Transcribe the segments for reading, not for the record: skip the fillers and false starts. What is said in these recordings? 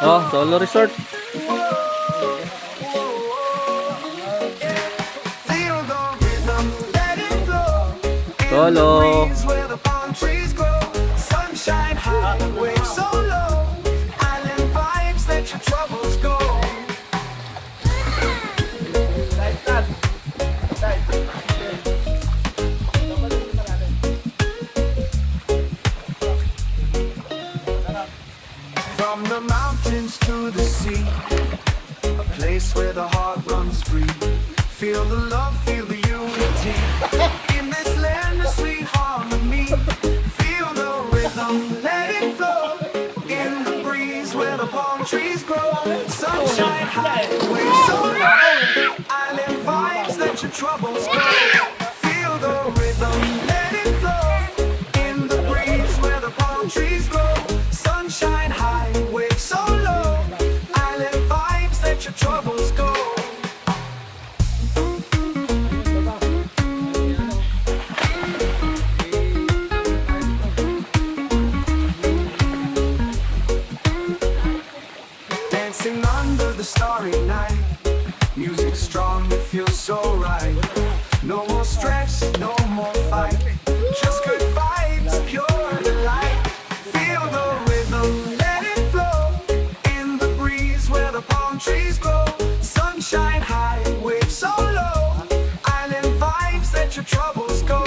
Oh, solo resort. Feel the rhythm, let it flow. In Solo. the breeze where the palm trees grow. Sunshine high, waves so low. Island vibes, let your troubles go. From the mountains to the sea, a place where the heart runs free. Feel the love, feel the unity. In this land of sweet harmony. Feel the rhythm, let it flow. In the breeze where the palm trees grow. Sunshine high, waves so low. Island vibes, let your troubles go. Feel the rhythm, let it flow. In the breeze where the palm trees grow. Sunshine high, waves so low. Island vibes, let your troubles go. Dancing under the starry night. Music strong, it feels so right. No more stress, no more fight. Just good vibes, pure delight. Feel the rhythm, let it flow. In the breeze where the palm trees grow. Sunshine high, waves so low. Island vibes, let your troubles go.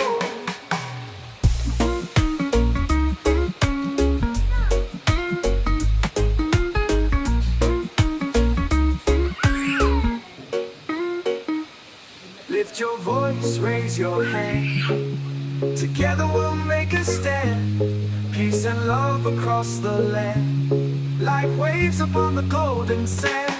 Lift your voice, raise your hand. Together we'll make a stand. Peace and love across the land. Like waves upon the golden sand.